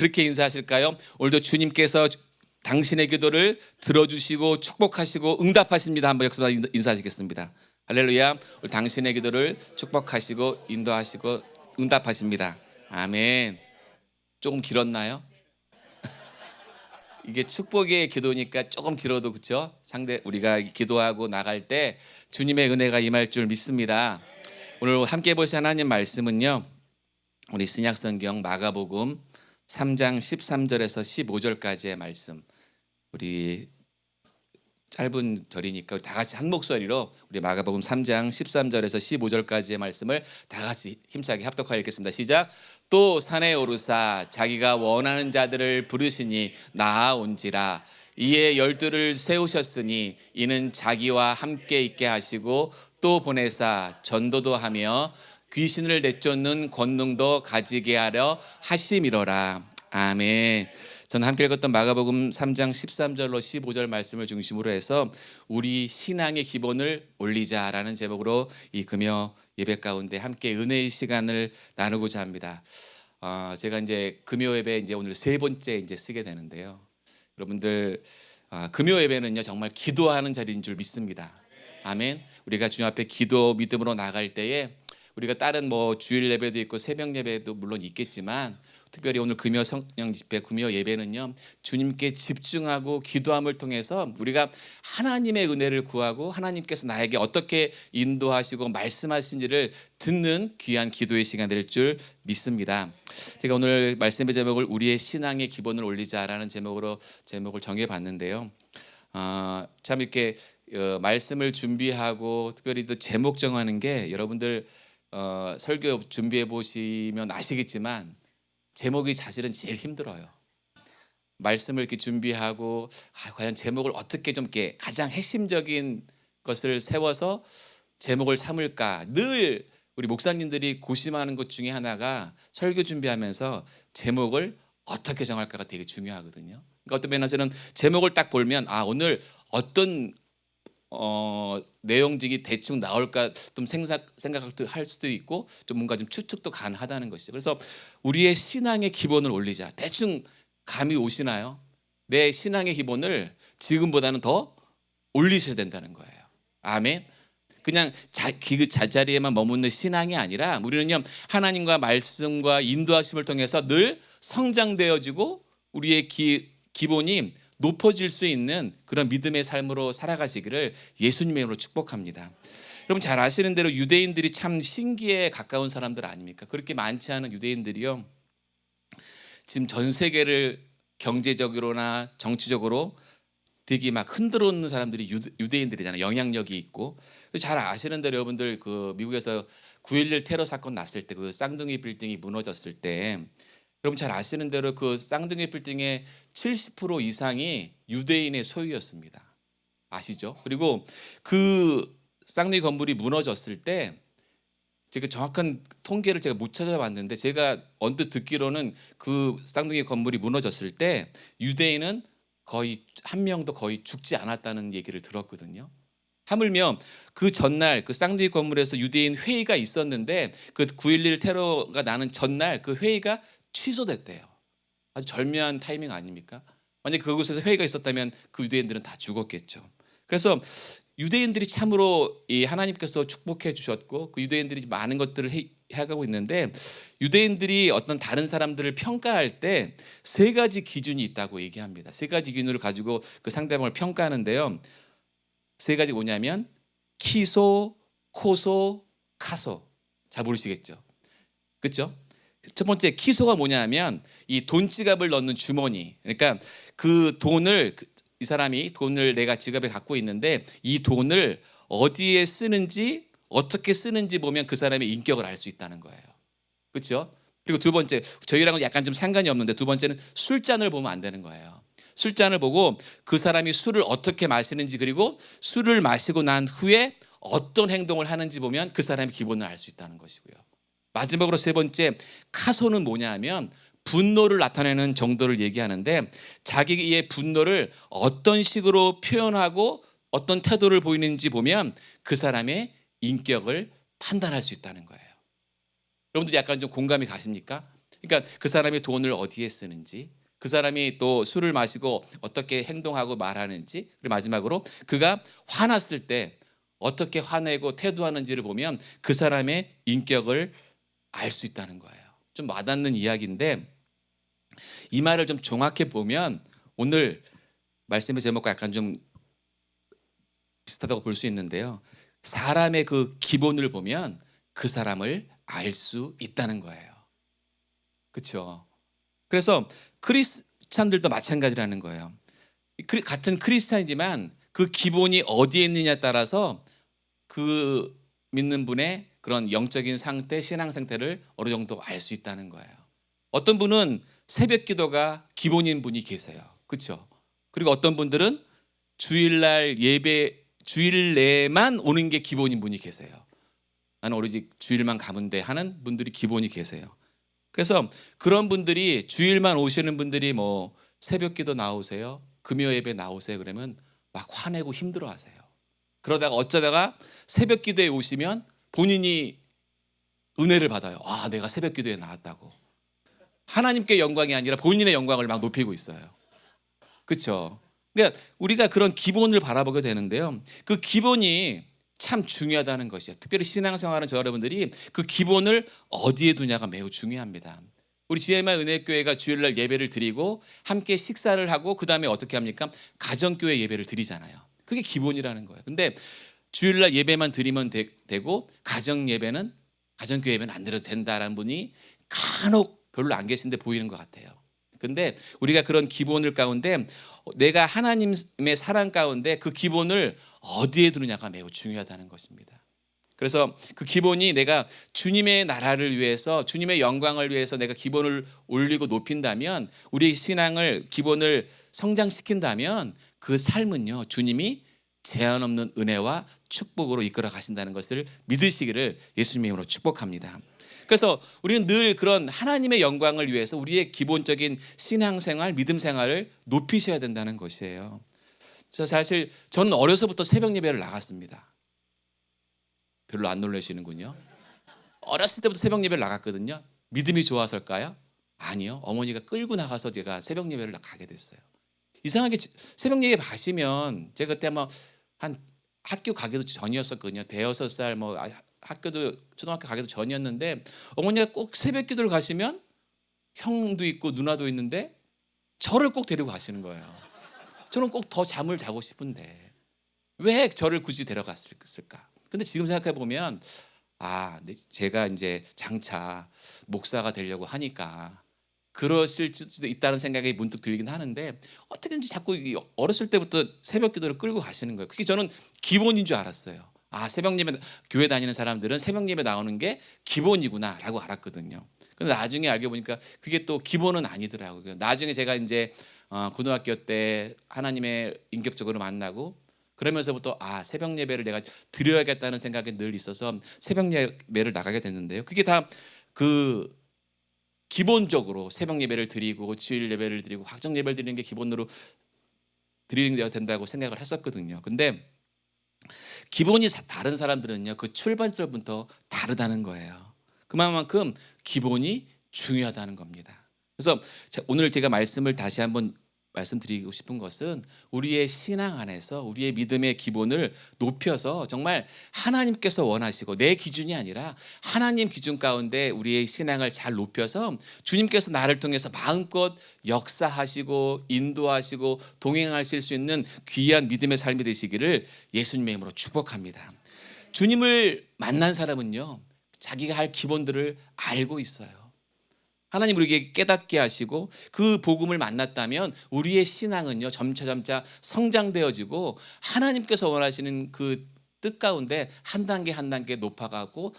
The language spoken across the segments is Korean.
그렇게 인사하실까요? 오늘도 주님께서 당신의 기도를 들어주시고 축복하시고 응답하십니다. 한번 역사 인사하시겠습니다. 할렐루야. 오늘 당신의 기도를 축복하시고 인도하시고 응답하십니다. 아멘. 조금 길었나요? 이게 축복의 기도니까 조금 길어도 그렇죠? 상대 우리가 기도하고 나갈 때 주님의 은혜가 임할 줄 믿습니다. 오늘 함께 보실 하나님 말씀은요, 우리 신약성경 마가복음 3장 13절에서 15절까지의 말씀. 우리 짧은 절이니까 다 같이 한 목소리로 우리 마가복음 3장 13절에서 15절까지의 말씀을 다 같이 힘차게 합독하여 읽겠습니다. 시작. 또 산에 오르사 자기가 원하는 자들을 부르시니 나아온지라. 이에 12를 세우셨으니 이는 자기와 함께 있게 하시고 또 보내사 전도도 하며 귀신을 내쫓는 권능도 가지게 하려 하심이로라. 아멘. 저는 함께 읽었던 마가복음 3장 13절로 15절 말씀을 중심으로 해서 우리 신앙의 기본을 올리자라는 제목으로 이 금요 예배 가운데 함께 은혜의 시간을 나누고자 합니다. 제가 이제 금요 예배 이제 오늘 세 번째 이제 쓰게 되는데요. 여러분들 금요 예배는요 정말 기도하는 자리인 줄 믿습니다. 아멘. 우리가 주님 앞에 기도 믿음으로 나갈 때에 우리가 다른 뭐 주일 예배도 있고 새벽 예배도 물론 있겠지만 특별히 오늘 금요 성령 집회 금요 예배는요 주님께 집중하고 기도함을 통해서 우리가 하나님의 은혜를 구하고 하나님께서 나에게 어떻게 인도하시고 말씀하신지를 듣는 귀한 기도의 시간 될 줄 믿습니다. 제가 오늘 말씀의 제목을 우리의 신앙의 기본을 올리자라는 제목을 정해봤는데요. 참 이렇게 말씀을 준비하고 특별히 또 제목 정하는 게 여러분들 설교 준비해 보시면 아시겠지만 제목이 사실은 제일 힘들어요. 말씀을 이렇게 준비하고 과연 제목을 어떻게 좀 이렇게 가장 핵심적인 것을 세워서 제목을 삼을까 늘 우리 목사님들이 고심하는 것 중에 하나가 설교 준비하면서 제목을 어떻게 정할까가 되게 중요하거든요. 그러니까 어떤 면에서는 제목을 딱 보면 오늘 어떤 내용들이 대충 나올까 좀 생각할 수도 있고 좀 뭔가 좀 추측도 가능하다는 것이죠. 그래서 우리의 신앙의 기본을 올리자. 대충 감이 오시나요? 내 신앙의 기본을 지금보다는 더 올리셔야 된다는 거예요. 아멘. 그냥 자자리에만 머무는 신앙이 아니라 우리는요 하나님과 말씀과 인도하심을 통해서 늘 성장되어지고 우리의 기본이 높아질 수 있는 그런 믿음의 삶으로 살아가시기를 예수님의 이름으로 축복합니다. 여러분 잘 아시는 대로 유대인들이 참 신기에 가까운 사람들 아닙니까? 그렇게 많지 않은 유대인들이요 지금 전 세계를 경제적으로나 정치적으로 되게 막 흔들어 놓는 사람들이 유대인들이잖아요. 영향력이 있고. 잘 아시는 대로 여러분들 그 미국에서 9.11 테러 사건 났을 때 그 쌍둥이 빌딩이 무너졌을 때 여러분 잘 아시는 대로 그 쌍둥이 빌딩의 70% 이상이 유대인의 소유였습니다. 아시죠? 그리고 그 쌍둥이 건물이 무너졌을 때 제가 정확한 통계를 제가 못 찾아봤는데 제가 언뜻 듣기로는 그 쌍둥이 건물이 무너졌을 때 유대인은 거의 한 명도 거의 죽지 않았다는 얘기를 들었거든요. 하물며 그 전날 그 쌍둥이 건물에서 유대인 회의가 있었는데 그 9.11 테러가 나는 전날 그 회의가 취소됐대요. 아주 절묘한 타이밍 아닙니까? 만약에 그곳에서 회의가 있었다면 그 유대인들은 다 죽었겠죠. 그래서 유대인들이 참으로 이 하나님께서 축복해 주셨고 그 유대인들이 많은 것들을 해가고 있는데 유대인들이 어떤 다른 사람들을 평가할 때 세 가지 기준이 있다고 얘기합니다. 세 가지 기준을 가지고 그 상대방을 평가하는데요. 세 가지 뭐냐면 키소, 코소, 카소. 잘 모르시겠죠? 그렇죠? 첫 번째 키소가 뭐냐면 이 돈지갑을 넣는 주머니. 그러니까 그 돈을 이 사람이 돈을 내가 지갑에 갖고 있는데 이 돈을 어디에 쓰는지 어떻게 쓰는지 보면 그 사람의 인격을 알 수 있다는 거예요. 그렇죠? 그리고 두 번째 저희랑은 약간 좀 상관이 없는데 두 번째는 술잔을 보면 안 되는 거예요. 술잔을 보고 그 사람이 술을 어떻게 마시는지 그리고 술을 마시고 난 후에 어떤 행동을 하는지 보면 그 사람의 기본을 알 수 있다는 것이고요. 마지막으로 세 번째 카소는 뭐냐 하면 분노를 나타내는 정도를 얘기하는데 자기의 분노를 어떤 식으로 표현하고 어떤 태도를 보이는지 보면 그 사람의 인격을 판단할 수 있다는 거예요. 여러분들 약간 좀 공감이 가십니까? 그러니까 그 사람이 돈을 어디에 쓰는지, 그 사람이 또 술을 마시고 어떻게 행동하고 말하는지, 그리고 마지막으로 그가 화났을 때 어떻게 화내고 태도하는지를 보면 그 사람의 인격을 알 수 있다는 거예요. 좀 와닿는 이야기인데 이 말을 좀 종합해 보면 오늘 말씀의 제목과 약간 좀 비슷하다고 볼 수 있는데요. 사람의 그 기본을 보면 그 사람을 알 수 있다는 거예요. 그렇죠? 그래서 크리스찬들도 마찬가지라는 거예요. 같은 크리스찬이지만 그 기본이 어디에 있느냐에 따라서 그 믿는 분의 그런 영적인 상태, 신앙 상태를 어느 정도 알 수 있다는 거예요. 어떤 분은 새벽 기도가 기본인 분이 계세요. 그렇죠? 그리고 어떤 분들은 주일날 예배 주일 내만 오는 게 기본인 분이 계세요. 나는 오로지 주일만 가면 돼 하는 분들이 기본이 계세요. 그래서 그런 분들이 주일만 오시는 분들이 뭐 새벽 기도 나오세요, 금요 예배 나오세요 그러면 막 화내고 힘들어하세요. 그러다가 어쩌다가 새벽 기도에 오시면 본인이 은혜를 받아요. 아, 내가 새벽 기도에 나왔다고. 하나님께 영광이 아니라 본인의 영광을 막 높이고 있어요. 그렇죠? 그러니까 우리가 그런 기본을 바라보게 되는데요. 그 기본이 참 중요하다는 것이에요. 특별히 신앙생활하는 저 여러분들이 그 기본을 어디에 두냐가 매우 중요합니다. 우리 지혜마 은혜교회가 주일날 예배를 드리고 함께 식사를 하고 그 다음에 어떻게 합니까? 가정교회 예배를 드리잖아요. 그게 기본이라는 거예요. 근데 주일날 예배만 드리면 되고 가정교회 예배는 안 드려도 된다라는 분이 간혹 별로 안 계신데 보이는 것 같아요. 근데 우리가 그런 기본을 가운데 내가 하나님의 사랑 가운데 그 기본을 어디에 두느냐가 매우 중요하다는 것입니다. 그래서 그 기본이 내가 주님의 나라를 위해서 주님의 영광을 위해서 내가 기본을 올리고 높인다면 우리의 신앙을 기본을 성장시킨다면 그 삶은요 주님이 제한 없는 은혜와 축복으로 이끌어 가신다는 것을 믿으시기를 예수님의 이름으로 축복합니다. 그래서 우리는 늘 그런 하나님의 영광을 위해서 우리의 기본적인 신앙생활, 믿음생활을 높이셔야 된다는 것이에요. 저는 어려서부터 새벽 예배를 나갔습니다. 별로 안 놀라시는군요. 어렸을 때부터 새벽 예배를 나갔거든요. 믿음이 좋아서일까요? 아니요. 어머니가 끌고 나가서 제가 새벽 예배를 가게 됐어요. 이상하게 새벽 예배 가시면 제가 그때 한 학교 가기도 전이었었거든요. 대여섯 살 학교도 초등학교 가기도 전이었는데 어머니가 꼭 새벽 기도를 가시면 형도 있고 누나도 있는데 저를 꼭 데리고 가시는 거예요. 저는 꼭 더 잠을 자고 싶은데 왜 저를 굳이 데려갔을까? 근데 지금 생각해 보면 제가 이제 장차 목사가 되려고 하니까 그러실 수도 있다는 생각이 문득 들긴 하는데 어떻게든지 자꾸 어렸을 때부터 새벽 기도를 끌고 가시는 거예요. 그게 저는 기본인 줄 알았어요. 새벽 예배 교회 다니는 사람들은 새벽 예배 나오는 게 기본이구나라고 알았거든요. 근데 나중에 알게 보니까 그게 또 기본은 아니더라고요. 나중에 제가 이제 고등학교 때 하나님의 인격적으로 만나고 그러면서부터 새벽 예배를 내가 드려야겠다는 생각이 늘 있어서 새벽 예배를 나가게 됐는데요. 그게 다 기본적으로 새벽 예배를 드리고 주일 예배를 드리고 각종 예배를 드리는 게 기본으로 드리는 게 된다고 생각을 했었거든요. 근데 기본이 다른 사람들은요 그 출발점부터 다르다는 거예요. 그만큼 기본이 중요하다는 겁니다. 그래서 오늘 제가 말씀을 다시 한번 말씀드리고 싶은 것은 우리의 신앙 안에서 우리의 믿음의 기본을 높여서 정말 하나님께서 원하시고 내 기준이 아니라 하나님 기준 가운데 우리의 신앙을 잘 높여서 주님께서 나를 통해서 마음껏 역사하시고 인도하시고 동행하실 수 있는 귀한 믿음의 삶이 되시기를 예수님의 이름으로 축복합니다. 주님을 만난 사람은요 자기가 할 기본들을 알고 있어요. 하나님 우리에게 깨닫게 하시고 그 복음을 만났다면 우리의 신앙은요 점차 성장되어지고 하나님께서 원하시는 그 뜻 가운데 한 단계 한 단계 높아가고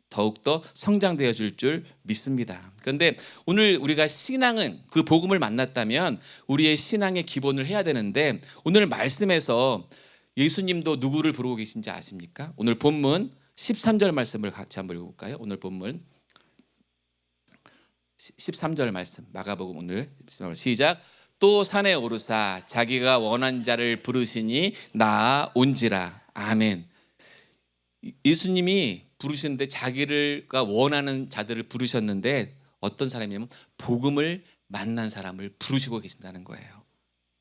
더욱더 성장되어질 줄 믿습니다. 그런데 오늘 우리가 신앙은 그 복음을 만났다면 우리의 신앙의 기본을 해야 되는데 오늘 말씀에서 예수님도 누구를 부르고 계신지 아십니까? 오늘 본문 13절 말씀을 같이 한번 읽어볼까요? 오늘 본문 13절 말씀 마가복음 오늘 시작. 또 산에 오르사 자기가 원한 자를 부르시니 나온지라. 아멘. 예수님이 부르시는데 자기가 원하는 자들을 부르셨는데 어떤 사람이냐면 복음을 만난 사람을 부르시고 계신다는 거예요.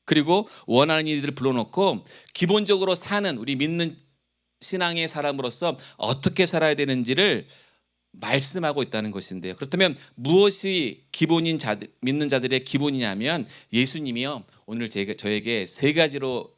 그리고 원하는 이들을 불러놓고 기본적으로 사는 우리 믿는 신앙의 사람으로서 어떻게 살아야 되는지를 말씀하고 있다는 것인데요. 그렇다면 무엇이 기본인 자들, 믿는 자들의 기본이냐면 예수님이요, 오늘 저에게 세 가지로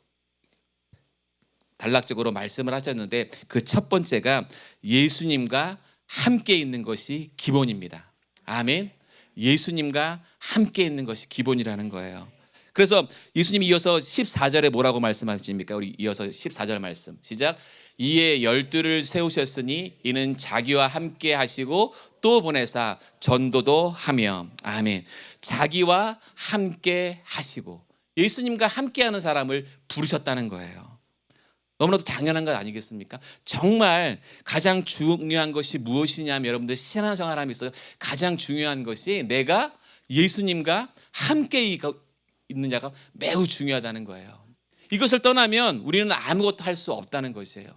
단락적으로 말씀을 하셨는데 그 첫 번째가 예수님과 함께 있는 것이 기본입니다. 아멘. 예수님과 함께 있는 것이 기본이라는 거예요. 그래서 예수님이 이어서 14절에 뭐라고 말씀하십니까? 우리 이어서 14절 말씀 시작. 이에 열두를 세우셨으니 이는 자기와 함께 하시고 또 보내사 전도도 하며. 아멘. 자기와 함께 하시고 예수님과 함께하는 사람을 부르셨다는 거예요. 너무나도 당연한 것 아니겠습니까? 정말 가장 중요한 것이 무엇이냐면 여러분들 신앙생활함에 있어서 가장 중요한 것이 내가 예수님과 함께 있느냐가 매우 중요하다는 거예요. 이것을 떠나면 우리는 아무것도 할 수 없다는 것이에요.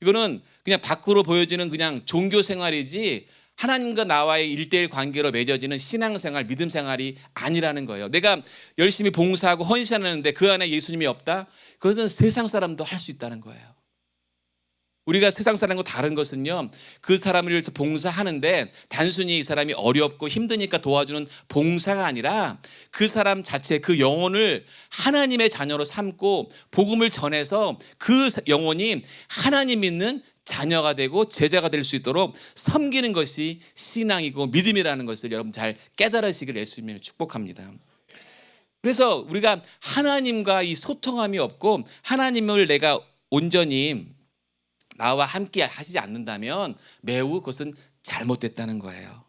이거는 그냥 밖으로 보여지는 그냥 종교 생활이지 하나님과 나와의 1:1 관계로 맺어지는 신앙생활, 믿음 생활이 아니라는 거예요. 내가 열심히 봉사하고 헌신하는데 그 안에 예수님이 없다? 그것은 세상 사람도 할 수 있다는 거예요. 우리가 세상 사람과 다른 것은요, 그 사람을 위해서 봉사하는데 단순히 이 사람이 어렵고 힘드니까 도와주는 봉사가 아니라 그 사람 자체, 그 영혼을 하나님의 자녀로 삼고 복음을 전해서 그 영혼이 하나님 믿는 자녀가 되고 제자가 될 수 있도록 섬기는 것이 신앙이고 믿음이라는 것을 여러분 잘 깨달으시기를 예수님을 축복합니다. 그래서 우리가 하나님과 이 소통함이 없고 하나님을 내가 온전히 나와 함께 하시지 않는다면 매우 그것은 잘못됐다는 거예요.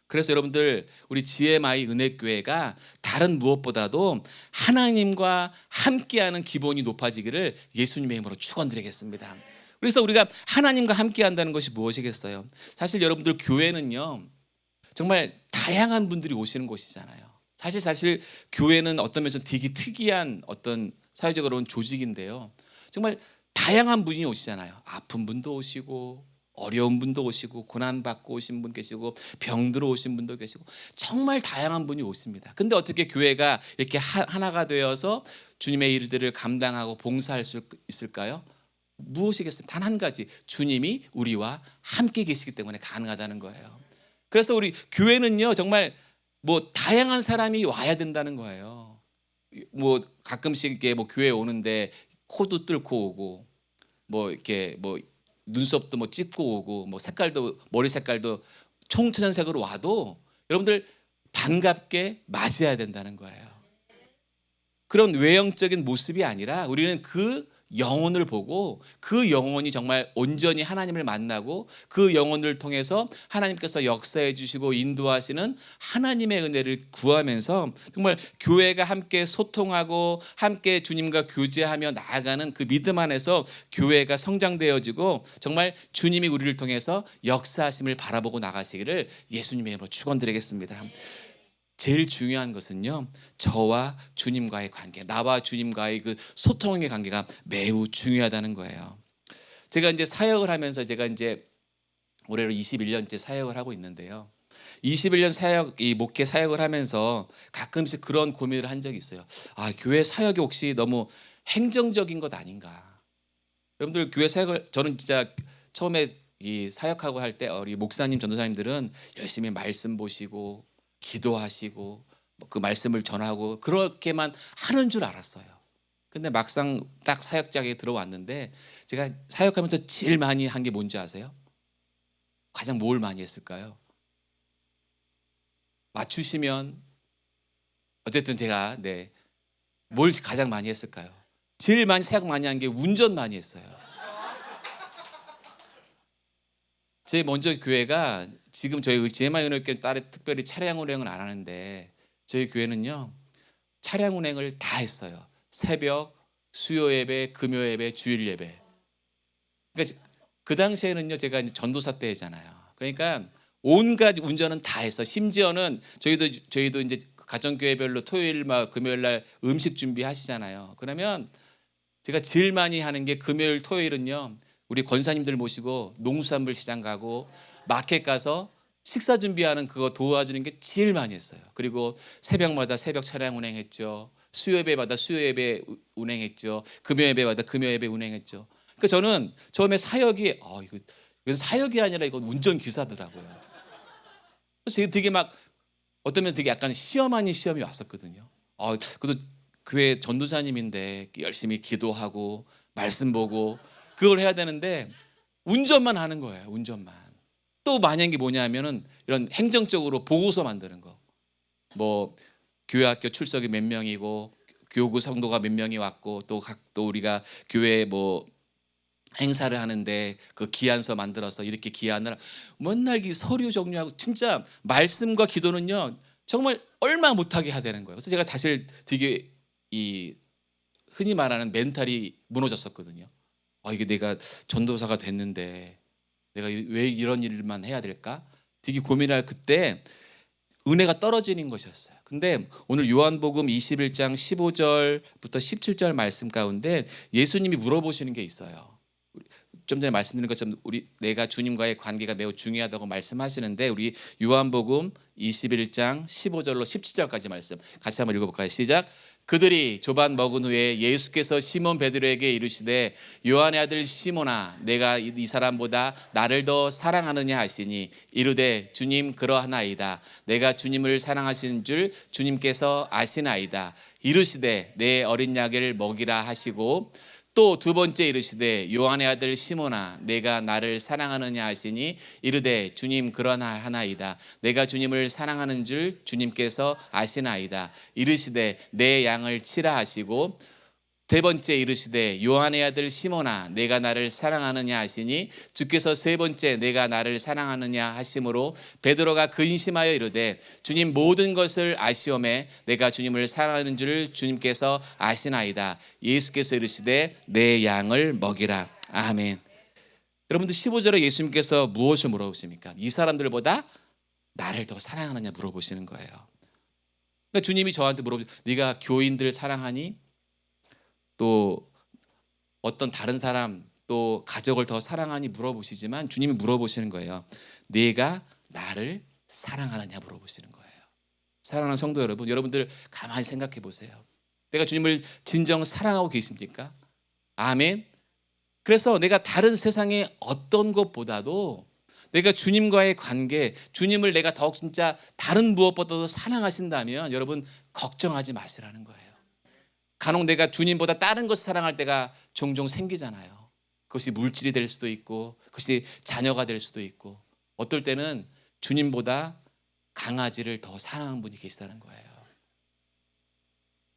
그래서 여러분들 우리 GMI 은혜교회가 다른 무엇보다도 하나님과 함께하는 기본이 높아지기를 예수님의 이름으로 축원드리겠습니다. 그래서 우리가 하나님과 함께한다는 것이 무엇이겠어요? 사실 여러분들 교회는요 정말 다양한 분들이 오시는 곳이잖아요. 사실 교회는 어떤 면에서 되게 특이한 어떤 사회적으로는 조직인데요. 정말 다양한 분이 오시잖아요. 아픈 분도 오시고 어려운 분도 오시고 고난받고 오신 분 계시고 병들어 오신 분도 계시고 정말 다양한 분이 오십니다. 근데 어떻게 교회가 이렇게 하나가 되어서 주님의 일들을 감당하고 봉사할 수 있을까요? 무엇이겠습니까? 단 한 가지, 주님이 우리와 함께 계시기 때문에 가능하다는 거예요. 그래서 우리 교회는요 정말 뭐 다양한 사람이 와야 된다는 거예요. 뭐 가끔씩 이렇게 뭐 교회 오는데 코도 뚫고 오고 뭐 이렇게 뭐 눈썹도 뭐 찝고 오고 뭐 색깔도 머리 색깔도 총천연색으로 와도 여러분들 반갑게 맞이해야 된다는 거예요. 그런 외형적인 모습이 아니라 우리는 그 영혼을 보고 그 영혼이 정말 온전히 하나님을 만나고 그 영혼을 통해서 하나님께서 역사해 주시고 인도하시는 하나님의 은혜를 구하면서 정말 교회가 함께 소통하고 함께 주님과 교제하며 나아가는 그 믿음 안에서 교회가 성장되어지고 정말 주님이 우리를 통해서 역사하심을 바라보고 나가시기를 예수님의 이름으로 축원드리겠습니다. 제일 중요한 것은요 저와 주님과의 관계, 나와 주님과의 그 소통의 관계가 매우 중요하다는 거예요. 제가 이제 사역을 하면서 제가 이제 올해로 21년째 사역을 하고 있는데요. 21년 사역, 이 목회 사역을 하면서 가끔씩 그런 고민을 한 적이 있어요. 아, 교회 사역이 혹시 너무 행정적인 것 아닌가? 여러분들 교회 사역을 저는 진짜 처음에 이 사역하고 할 때 우리 목사님, 전도사님들은 열심히 말씀 보시고 기도하시고 그 말씀을 전하고 그렇게만 하는 줄 알았어요. 근데 막상 딱 사역장에 들어왔는데 제가 사역하면서 제일 많이 한 게 뭔지 아세요? 가장 뭘 많이 했을까요? 맞추시면 어쨌든 제가 뭘 가장 많이 했을까요? 제일 많이 사역 많이 한 게 운전 많이 했어요. 제 먼저 교회가 지금 저희 GMI 은혜교회 따로 특별히 차량 운행은 안 하는데 저희 교회는요 차량 운행을 다 했어요. 새벽, 수요 예배, 금요 예배, 주일 예배. 그러니까 그 당시에는요 제가 이제 전도사 때잖아요. 그러니까 온갖 운전은 다 했어. 심지어는 저희도 이제 가정교회별로 토요일마다 금요일 날 음식 준비하시잖아요. 그러면 제가 제일 많이 하는 게 금요일, 토요일은요. 우리 권사님들 모시고 농수산물 시장 가고 마켓 가서 식사 준비하는 그거 도와주는 게 제일 많이 했어요. 그리고 새벽마다 새벽 차량 운행했죠. 수요예배마다 수요예배 운행했죠. 금요예배마다 금요예배 운행했죠. 그러니까 저는 처음에 사역이 이건 사역이 아니라 이건 운전기사더라고요. 그래서 되게 막 어떤 면 되게 약간 시험 아닌 시험이 왔었거든요. 그래도 교회 전도사님인데 열심히 기도하고 말씀 보고 그걸 해야 되는데 운전만 하는 거예요. 운전만. 또 만약에 뭐냐면은 이런 행정적으로 보고서 만드는 거. 뭐 교회 학교 출석이 몇 명이고 교구 성도가 몇 명이 왔고 또 우리가 교회 뭐 행사를 하는데 그 기한서 만들어서 이렇게 기한을 맨날 이 서류 정리하고 진짜 말씀과 기도는요 정말 얼마 못하게 해야 되는 거예요. 그래서 제가 사실 되게 이 흔히 말하는 멘탈이 무너졌었거든요. 이게 내가 전도사가 됐는데 내가 왜 이런 일만 해야 될까? 되게 고민할 그때 은혜가 떨어지는 것이었어요. 근데 오늘 요한복음 21장 15절부터 17절 말씀 가운데 예수님이 물어보시는 게 있어요. 좀 전에 말씀드린 것처럼 내가 주님과의 관계가 매우 중요하다고 말씀하시는데 우리 요한복음 21장 15절로 17절까지 말씀 같이 한번 읽어볼까요? 시작. 그들이 조반 먹은 후에 예수께서 시몬 베드로에게 이르시되 요한의 아들 시몬아 내가 이 사람보다 나를 더 사랑하느냐 하시니 이르되 주님 그러하나이다. 내가 주님을 사랑하시는 줄 주님께서 아시나이다. 이르시되 내 어린 양을 먹이라 하시고 또 두 번째 이르시되 요한의 아들 시몬아 내가 나를 사랑하느냐 하시니 이르되 주님 그러하나이다. 내가 주님을 사랑하는 줄 주님께서 아시나이다. 이르시되 내 양을 치라 하시고 세 번째 이르시되 요한의 아들 시몬아 내가 나를 사랑하느냐 하시니 주께서 세 번째 내가 나를 사랑하느냐 하심으로 베드로가 근심하여 이르되 주님 모든 것을 아시오매 내가 주님을 사랑하는 줄 주님께서 아시나이다. 예수께서 이르시되 내 양을 먹이라. 아멘. 여러분들 15절에 예수님께서 무엇을 물어보십니까? 이 사람들보다 나를 더 사랑하느냐 물어보시는 거예요. 그러니까 주님이 저한테 물어보죠. 네가 교인들 사랑하니? 또 어떤 다른 사람 또 가족을 더 사랑하니 물어보시지만 주님이 물어보시는 거예요. 네가 나를 사랑하느냐 물어보시는 거예요. 사랑하는 성도 여러분, 여러분들 가만히 생각해 보세요. 내가 주님을 진정 사랑하고 계십니까? 아멘. 그래서 내가 다른 세상의 어떤 것보다도 내가 주님과의 관계, 주님을 내가 더욱 진짜 다른 무엇보다도 사랑하신다면 여러분 걱정하지 마시라는 거예요. 간혹 내가 주님보다 다른 것을 사랑할 때가 종종 생기잖아요. 그것이 물질이 될 수도 있고 그것이 자녀가 될 수도 있고 어떨 때는 주님보다 강아지를 더 사랑하는 분이 계시다는 거예요.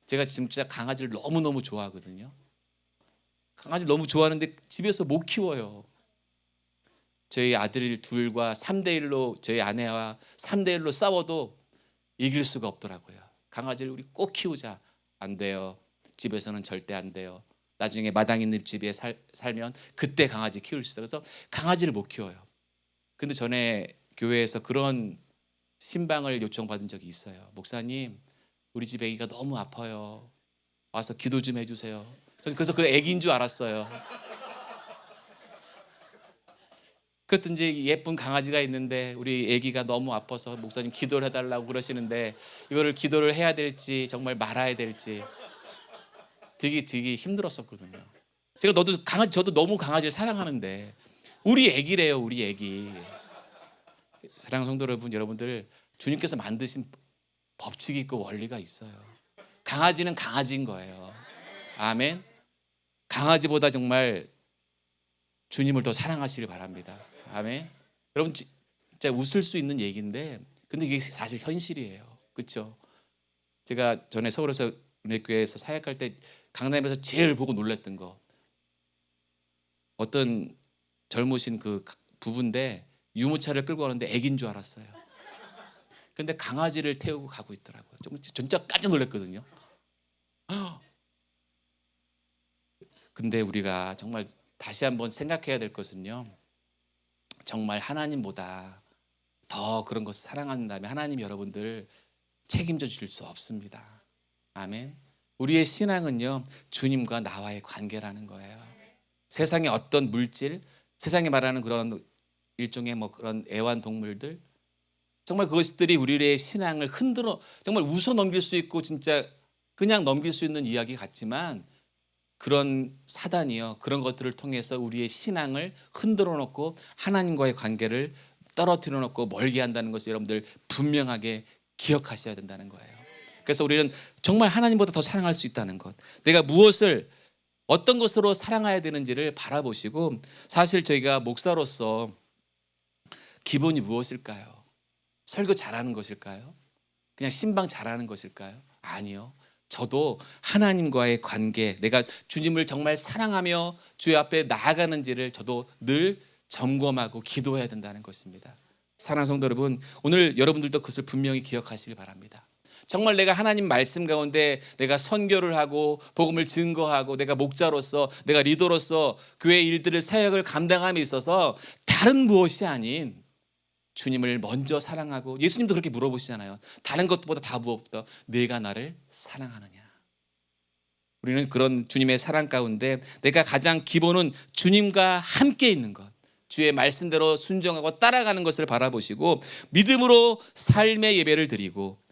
제가 진짜 강아지를 너무너무 좋아하거든요. 강아지를 너무 좋아하는데 집에서 못 키워요. 저희 아들 둘과 3대1로 저희 아내와 3대1로 싸워도 이길 수가 없더라고요. 강아지를 우리 꼭 키우자. 안 돼요. 집에서는 절대 안 돼요. 나중에 마당 있는 집에 살면 그때 강아지 키울 수 있어요. 그래서 강아지를 못 키워요. 근데 전에 교회에서 그런 신방을 요청받은 적이 있어요. 목사님, 우리 집 아기가 너무 아파요. 와서 기도 좀 해주세요. 저는 그래서 그 아기인 줄 알았어요. 그랬더니 이제 예쁜 강아지가 있는데 우리 아기가 너무 아파서 목사님 기도를 해달라고 그러시는데 이거를 기도를 해야 될지 정말 말아야 될지 되게 힘들었었거든요. 제가 저도 너무 강아지를 사랑하는데 우리 애기래요, 우리 애기. 사랑하는 성도 여러분, 여러분들 주님께서 만드신 법칙이 있고 원리가 있어요. 강아지는 강아지인 거예요. 아멘. 강아지보다 정말 주님을 더 사랑하시길 바랍니다. 아멘. 여러분 진짜 웃을 수 있는 얘기인데 근데 이게 사실 현실이에요. 그렇죠? 제가 전에 서울에서 은혜교회에서 사역할 때 강남에서 제일 보고 놀랐던 거 어떤 젊으신 그 부부인데 유모차를 끌고 가는데 애기인 줄 알았어요. 근데 강아지를 태우고 가고 있더라고요. 좀 진짜 깜짝 놀랐거든요. 근데 우리가 정말 다시 한번 생각해야 될 것은요. 정말 하나님보다 더 그런 것을 사랑한다면 하나님 여러분들 책임져 주실 수 없습니다. 아멘. 우리의 신앙은요 주님과 나와의 관계라는 거예요. 세상의 어떤 물질, 세상에 말하는 그런 일종의 뭐 그런 애완동물들 정말 그것들이 우리의 신앙을 흔들어 정말 웃어 넘길 수 있고 진짜 그냥 넘길 수 있는 이야기 같지만 그런 사단이요. 그런 것들을 통해서 우리의 신앙을 흔들어 놓고 하나님과의 관계를 떨어뜨려 놓고 멀게 한다는 것을 여러분들 분명하게 기억하셔야 된다는 거예요. 그래서 우리는 정말 하나님보다 더 사랑할 수 있다는 것. 내가 무엇을 어떤 것으로 사랑해야 되는지를 바라보시고 사실 저희가 목사로서 기본이 무엇일까요? 설교 잘하는 것일까요? 그냥 신방 잘하는 것일까요? 아니요. 저도 하나님과의 관계, 내가 주님을 정말 사랑하며 주의 앞에 나아가는지를 저도 늘 점검하고 기도해야 된다는 것입니다. 사랑하는 성도 여러분, 오늘 여러분들도 그것을 분명히 기억하시길 바랍니다. 정말 내가 하나님 말씀 가운데 내가 선교를 하고 복음을 증거하고 내가 목자로서 내가 리더로서 교회 일들을 사역을 감당함에 있어서 다른 무엇이 아닌 주님을 먼저 사랑하고 예수님도 그렇게 물어보시잖아요. 다른 것보다 다 무엇보다 내가 나를 사랑하느냐. 우리는 그런 주님의 사랑 가운데 내가 가장 기본은 주님과 함께 있는 것, 주의 말씀대로 순종하고 따라가는 것을 바라보시고 믿음으로 삶의 예배를 드리고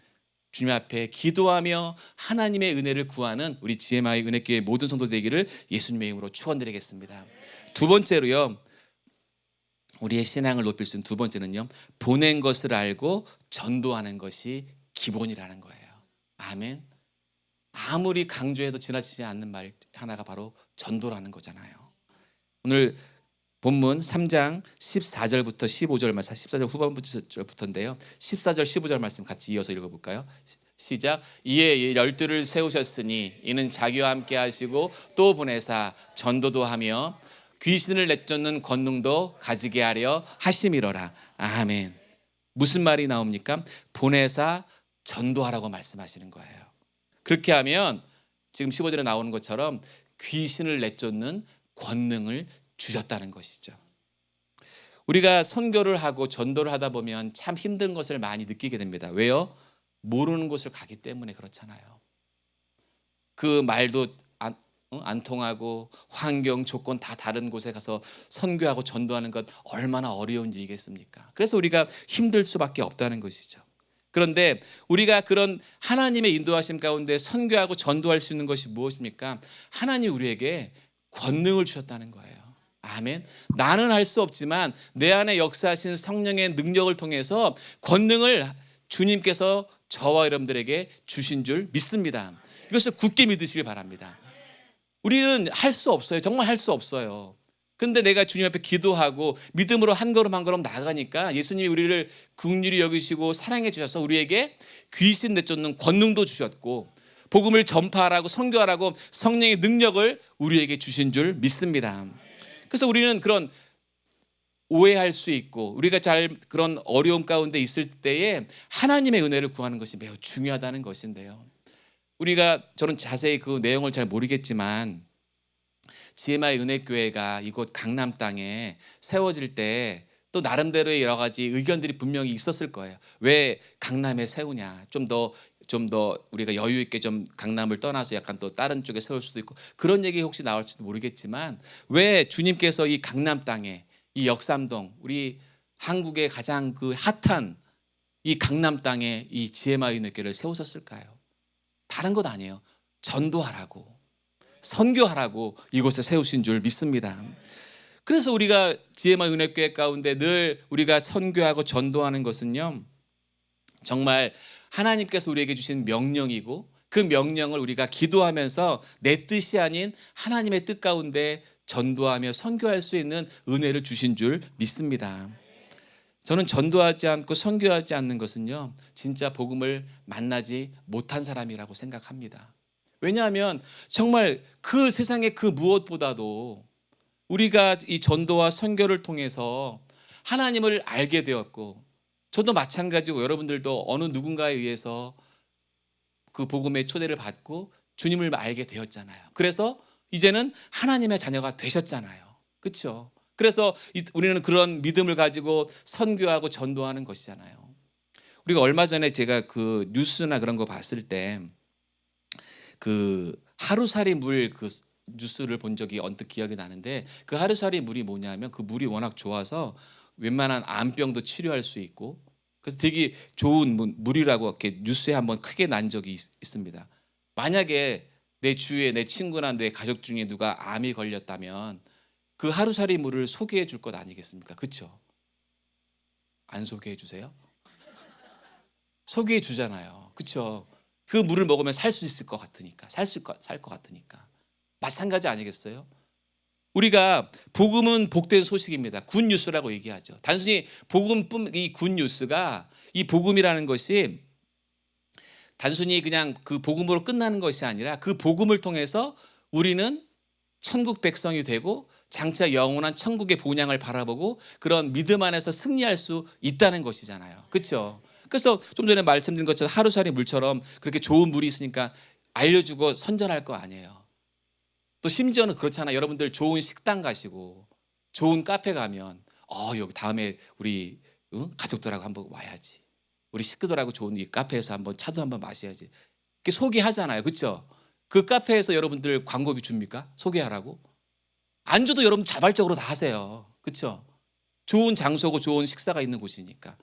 주님 앞에 기도하며 하나님의 은혜를 구하는 우리 GMI 은혜교회 모든 성도 되기를 예수님의 이름으로 축원드리겠습니다. 두 번째로요. 우리의 신앙을 높일 수 있는 두 번째는요. 보낸 것을 알고 전도하는 것이 기본이라는 거예요. 아멘. 아무리 강조해도 지나치지 않는 말 하나가 바로 전도라는 거잖아요. 오늘 본문 3장 14절부터 15절 말씀, 14절 후반부터인데요. 14절 15절 말씀 같이 이어서 읽어볼까요? 시작. 이에 열두를 세우셨으니 이는 자기와 함께 하시고 또 보내사 전도도 하며 귀신을 내쫓는 권능도 가지게 하려 하심이로라. 아멘. 무슨 말이 나옵니까? 보내사 전도하라고 말씀하시는 거예요. 그렇게 하면 지금 15절에 나오는 것처럼 귀신을 내쫓는 권능을 주셨다는 것이죠. 우리가 선교를 하고 전도를 하다 보면 참 힘든 것을 많이 느끼게 됩니다. 왜요? 모르는 곳을 가기 때문에 그렇잖아요. 그 말도 안 통하고 환경 조건 다 다른 곳에 가서 선교하고 전도하는 것 얼마나 어려운 일이겠습니까? 그래서 우리가 힘들 수밖에 없다는 것이죠. 그런데 우리가 그런 하나님의 인도하심 가운데 선교하고 전도할 수 있는 것이 무엇입니까? 하나님 우리에게 권능을 주셨다는 거예요. 아멘. 나는 할 수 없지만 내 안에 역사하신 성령의 능력을 통해서 권능을 주님께서 저와 여러분들에게 주신 줄 믿습니다. 이것을 굳게 믿으시길 바랍니다. 우리는 할 수 없어요. 정말 할 수 없어요. 근데 내가 주님 앞에 기도하고 믿음으로 한 걸음 한 걸음 나가니까 예수님이 우리를 긍휼히 여기시고 사랑해 주셔서 우리에게 귀신 내쫓는 권능도 주셨고 복음을 전파하라고 선교하라고 성령의 능력을 우리에게 주신 줄 믿습니다. 그래서 우리는 그런 오해할 수 있고 우리가 잘 그런 어려움 가운데 있을 때에 하나님의 은혜를 구하는 것이 매우 중요하다는 것인데요. 저는 자세히 그 내용을 잘 모르겠지만 GMI 은혜교회가 이곳 강남 땅에 세워질 때 또 나름대로의 여러 가지 의견들이 분명히 있었을 거예요. 왜 강남에 세우냐? 좀 더 우리가 여유 있게 좀 강남을 떠나서 약간 또 다른 쪽에 세울 수도 있고 그런 얘기 혹시 나올지도 모르겠지만 왜 주님께서 이 강남 땅에 이 역삼동 우리 한국의 가장 그 핫한 이 강남 땅에 이 GMI 은혜교회를 세우셨을까요? 다른 것 아니에요. 전도하라고 선교하라고 이곳에 세우신 줄 믿습니다. 그래서 우리가 GMI 은혜교회 가운데 늘 우리가 선교하고 전도하는 것은요. 정말 하나님께서 우리에게 주신 명령이고 그 명령을 우리가 기도하면서 내 뜻이 아닌 하나님의 뜻 가운데 전도하며 선교할 수 있는 은혜를 주신 줄 믿습니다. 저는 전도하지 않고 선교하지 않는 것은요. 진짜 복음을 만나지 못한 사람이라고 생각합니다. 왜냐하면 정말 그 세상의 그 무엇보다도 우리가 이 전도와 선교를 통해서 하나님을 알게 되었고 저도 마찬가지고 여러분들도 어느 누군가에 의해서 그 복음의 초대를 받고 주님을 알게 되었잖아요. 그래서 이제는 하나님의 자녀가 되셨잖아요. 그렇죠? 그래서 우리는 그런 믿음을 가지고 선교하고 전도하는 것이잖아요. 우리가 얼마 전에 제가 그 뉴스나 그런 거 봤을 때 그 하루살이 물 그 뉴스를 본 적이 언뜻 기억이 나는데 그 하루살이 물이 뭐냐면 그 물이 워낙 좋아서 웬만한 암병도 치료할 수 있고 그래서 되게 좋은 물이라고 이렇게 뉴스에 한번 크게 난 적이 있습니다. 만약에 내 주위에 내 친구나 내 가족 중에 누가 암이 걸렸다면 그 하루살이 물을 소개해 줄 것 아니겠습니까? 그렇죠? 안 소개해 주세요? 소개해 주잖아요. 그렇죠? 그 물을 먹으면 살 수 있을 것 같으니까, 살 것 같으니까. 마찬가지 아니겠어요? 우리가 복음은 복된 소식입니다. 굿 뉴스라고 얘기하죠. 단순히 복음뿐, 이 굿 뉴스가, 이 복음이라는 것이 단순히 그냥 그 복음으로 끝나는 것이 아니라 그 복음을 통해서 우리는 천국 백성이 되고 장차 영원한 천국의 본향을 바라보고 그런 믿음 안에서 승리할 수 있다는 것이잖아요. 그렇죠? 그래서 좀 전에 말씀드린 것처럼 하루살이 물처럼 그렇게 좋은 물이 있으니까 알려주고 선전할 거 아니에요. 또 심지어는 그렇잖아요. 여러분들 좋은 식당 가시고 좋은 카페 가면 여기 다음에 우리 가족들하고 한번 와야지. 우리 식구들하고 좋은 이 카페에서 한번 차도 한번 마셔야지. 이렇게 소개하잖아요. 그렇죠? 그 카페에서 여러분들 광고비 줍니까? 소개하라고? 안 줘도 여러분 자발적으로 다 하세요. 그렇죠? 좋은 장소고 좋은 식사가 있는 곳이니까.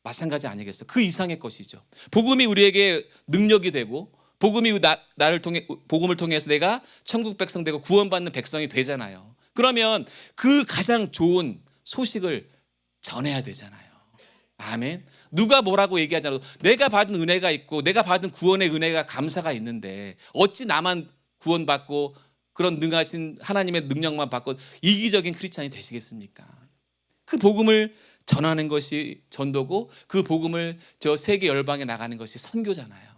마찬가지 아니겠어요? 그 이상의 것이죠. 복음이 우리에게 능력이 되고 복음이 나를 통해 복음을 통해서 내가 천국 백성 되고 구원받는 백성이 되잖아요. 그러면 그 가장 좋은 소식을 전해야 되잖아요. 아멘. 누가 뭐라고 얘기하지 않아도 내가 받은 은혜가 있고 내가 받은 구원의 은혜가 감사가 있는데 어찌 나만 구원받고 그런 능하신 하나님의 능력만 받고 이기적인 크리스찬이 되시겠습니까? 그 복음을 전하는 것이 전도고 그 복음을 저 세계 열방에 나가는 것이 선교잖아요.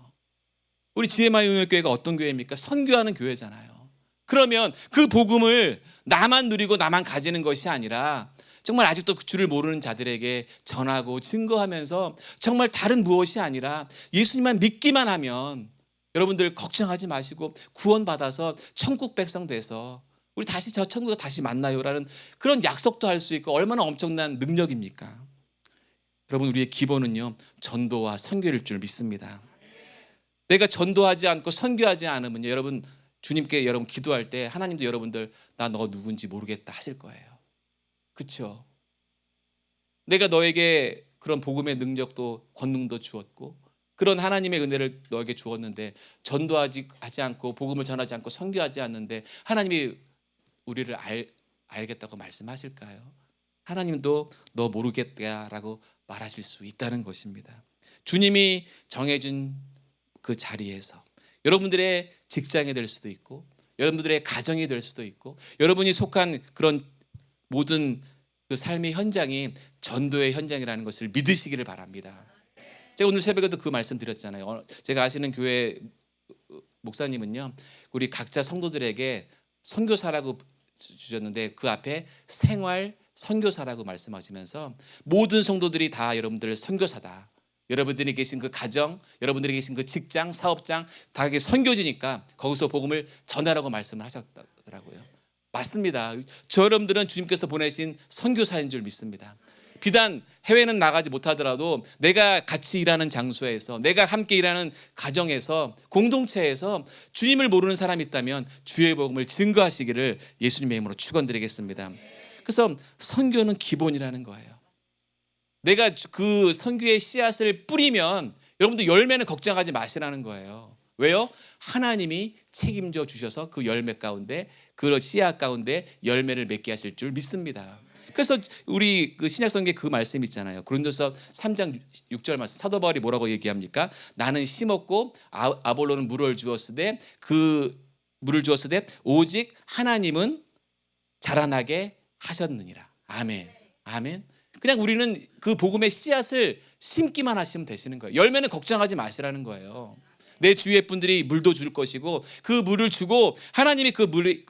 우리 지혜마을 응용교회가 어떤 교회입니까? 선교하는 교회잖아요. 그러면 그 복음을 나만 누리고 나만 가지는 것이 아니라 정말 아직도 그 주를 모르는 자들에게 전하고 증거하면서 정말 다른 무엇이 아니라 예수님만 믿기만 하면 여러분들 걱정하지 마시고 구원받아서 천국 백성 돼서 우리 다시 저 천국에서 다시 만나요라는 그런 약속도 할 수 있고 얼마나 엄청난 능력입니까? 여러분 우리의 기본은요 전도와 선교일 줄 믿습니다. 내가 전도하지 않고 선교하지 않으면요 여러분 주님께 여러분 기도할 때 하나님도 여러분들 나 너 누군지 모르겠다 하실 거예요. 그렇죠? 내가 너에게 그런 복음의 능력도 권능도 주었고 그런 하나님의 은혜를 너에게 주었는데 전도하지 않고 복음을 전하지 않고 선교하지 않는데 하나님이 우리를 알겠다고 말씀하실까요? 하나님도 너 모르겠다라고 말하실 수 있다는 것입니다. 주님이 정해준 그 자리에서 여러분들의 직장이 될 수도 있고 여러분들의 가정이 될 수도 있고 여러분이 속한 그런 모든 그 삶의 현장이 전도의 현장이라는 것을 믿으시기를 바랍니다. 제가 오늘 새벽에도 그 말씀 드렸잖아요. 제가 아시는 교회 목사님은요 우리 각자 성도들에게 선교사라고 주셨는데 그 앞에 생활 선교사라고 말씀하시면서 모든 성도들이 다 여러분들 선교사다. 여러분들이 계신 그 가정, 여러분들이 계신 그 직장, 사업장 다 이게 선교지니까 거기서 복음을 전하라고 말씀을 하셨더라고요. 맞습니다. 저 여러분들은 주님께서 보내신 선교사인 줄 믿습니다. 비단 해외는 나가지 못하더라도 내가 같이 일하는 장소에서 내가 함께 일하는 가정에서 공동체에서 주님을 모르는 사람이 있다면 주의 복음을 증거하시기를 예수님의 이름으로 축원드리겠습니다. 그래서 선교는 기본이라는 거예요. 내가 그 선교의 씨앗을 뿌리면 여러분들 열매는 걱정하지 마시라는 거예요. 왜요? 하나님이 책임져 주셔서 그 열매 가운데 그 씨앗 가운데 열매를 맺게 하실 줄 믿습니다. 그래서 우리 그 신약성경에 그 말씀 있잖아요. 고린도서 3장 6절 말씀 사도 바울이 뭐라고 얘기합니까? 나는 심었고 아볼로는 물을 주었으되 그 물을 주었으되 오직 하나님은 자라나게 하셨느니라. 아멘. 아멘. 그냥 우리는 그 복음의 씨앗을 심기만 하시면 되시는 거예요. 열매는 걱정하지 마시라는 거예요. 내 주위의 분들이 물도 줄 것이고 그 물을 주고 하나님이 그 물의